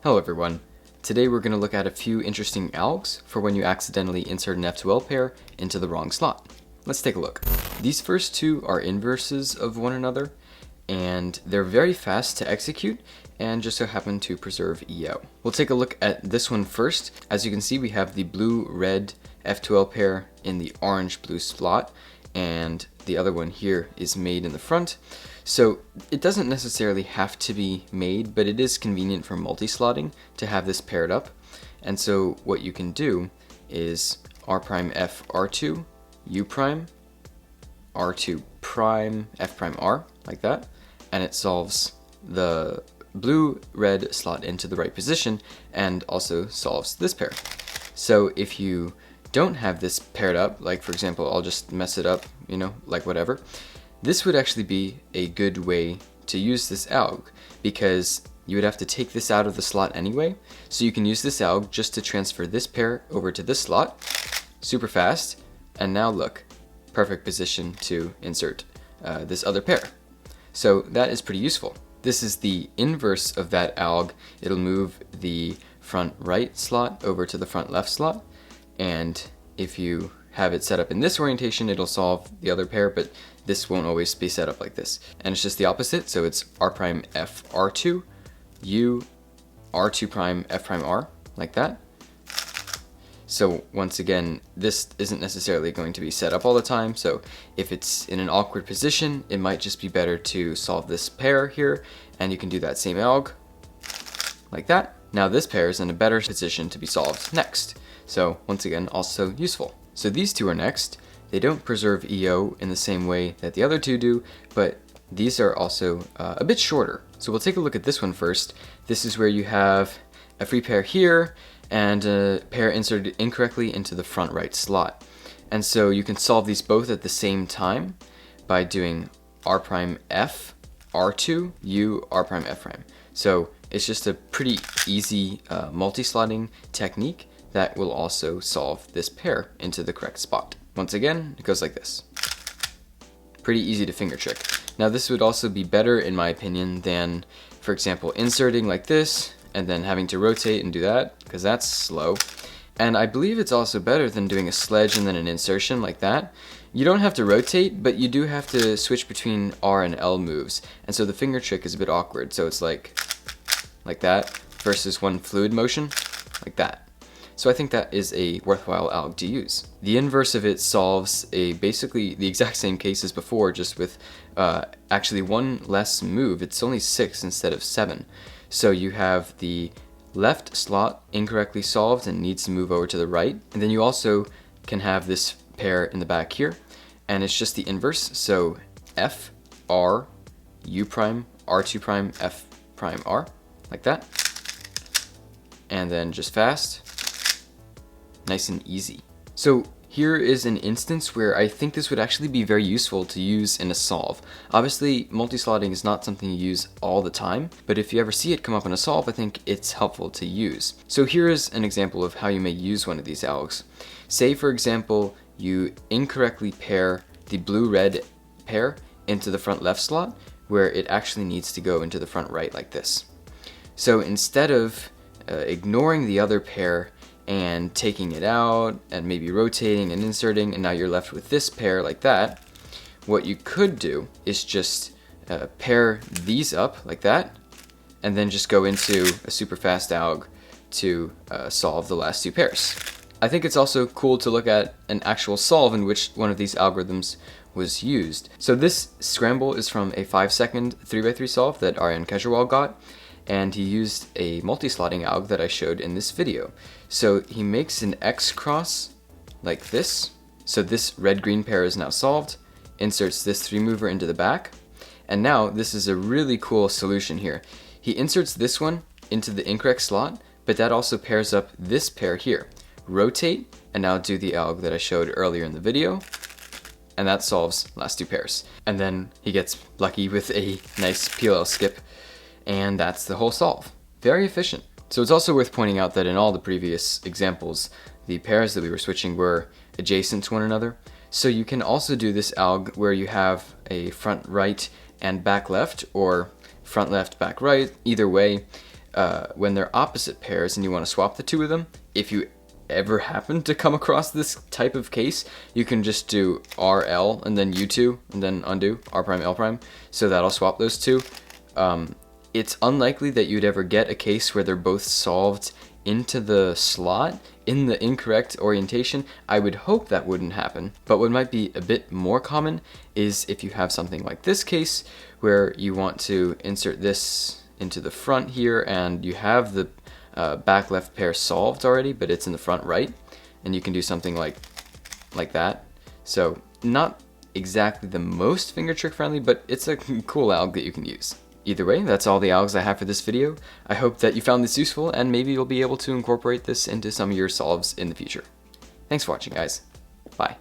Hello everyone. Today we're going to look at a few interesting algs for when you accidentally insert an F2L pair into the wrong slot. Let's take a look. These first two are inverses of one another, and they're very fast to execute and just so happen to preserve EO. We'll take a look at this one first. As you can see, we have the blue-red F2L pair in the orange-blue slot, and the other one here is made in the front. So it doesn't necessarily have to be made, but it is convenient for multi-slotting to have this paired up. And so what you can do is R prime F R2, U prime, R2 prime, F prime R, like that. And it solves the blue-red slot into the right position and also solves this pair. So if you don't have this paired up, like for example, I'll just mess it up, like whatever, this would actually be a good way to use this alg, because you would have to take this out of the slot anyway, so you can use this alg just to transfer this pair over to this slot, super fast, and now look, perfect position to insert this other pair. So that is pretty useful. This is the inverse of that alg. It'll move the front right slot over to the front left slot, and if you have it set up in this orientation, it'll solve the other pair, but this won't always be set up like this. And it's just the opposite, so it's R prime F R2, U, R2 prime F prime R, like that. So once again, this isn't necessarily going to be set up all the time, so if it's in an awkward position, it might just be better to solve this pair here, and you can do that same alg, like that. Now this pair is in a better position to be solved next. So once again, also useful. So these two are next. They don't preserve EO in the same way that the other two do, but these are also a bit shorter. So we'll take a look at this one first. This is where you have a free pair here and a pair inserted incorrectly into the front right slot. And so you can solve these both at the same time by doing R prime F, R2, U, R prime F prime. So it's just a pretty easy multi-slotting technique that will also solve this pair into the correct spot. Once again, it goes like this. Pretty easy to finger trick. Now this would also be better, in my opinion, than, for example, inserting like this and then having to rotate and do that, because that's slow. And I believe it's also better than doing a sledge and then an insertion like that. You don't have to rotate, but you do have to switch between R and L moves, and so the finger trick is a bit awkward. So it's like that versus one fluid motion, like that. So I think that is a worthwhile alg to use. The inverse of it solves basically the exact same case as before, just with actually one less move. It's only 6 instead of 7. So you have the left slot incorrectly solved and needs to move over to the right. And then you also can have this pair in the back here, and it's just the inverse. So F, R, U prime, R2 prime, F prime, R, like that. And then just fast. Nice and easy. So here is an instance where I think this would actually be very useful to use in a solve. Obviously, multi-slotting is not something you use all the time, but if you ever see it come up in a solve, I think it's helpful to use. So here is an example of how you may use one of these algs. Say, for example, you incorrectly pair the blue-red pair into the front left slot, where it actually needs to go into the front right like this. So instead of ignoring the other pair and taking it out and maybe rotating and inserting, and now you're left with this pair like that, what you could do is just pair these up like that, and then just go into a super fast alg to solve the last two pairs. I think it's also cool to look at an actual solve in which one of these algorithms was used. So this scramble is from a 5-second 3x3 solve that DaYan GuHong got, and he used a multi-slotting alg that I showed in this video. So he makes an X cross like this. So this red-green pair is now solved, inserts this 3-mover into the back, and now this is a really cool solution here. He inserts this one into the incorrect slot, but that also pairs up this pair here. Rotate, and now do the alg that I showed earlier in the video, and that solves last two pairs. And then he gets lucky with a nice PLL skip, and that's the whole solve. Very efficient. So it's also worth pointing out that in all the previous examples, the pairs that we were switching were adjacent to one another. So you can also do this alg where you have a front right and back left, or front left, back right, either way. when they're opposite pairs and you want to swap the two of them, if you ever happen to come across this type of case, you can just do RL and then U2 and then undo R prime L prime, so that'll swap those two. It's unlikely that you'd ever get a case where they're both solved into the slot in the incorrect orientation. I would hope that wouldn't happen, but what might be a bit more common is if you have something like this case where you want to insert this into the front here and you have the back left pair solved already, but it's in the front right, and you can do something like that. So not exactly the most finger trick friendly, but it's a cool alg that you can use. Either way, that's all the algs I have for this video. I hope that you found this useful, and maybe you'll be able to incorporate this into some of your solves in the future. Thanks for watching, guys. Bye.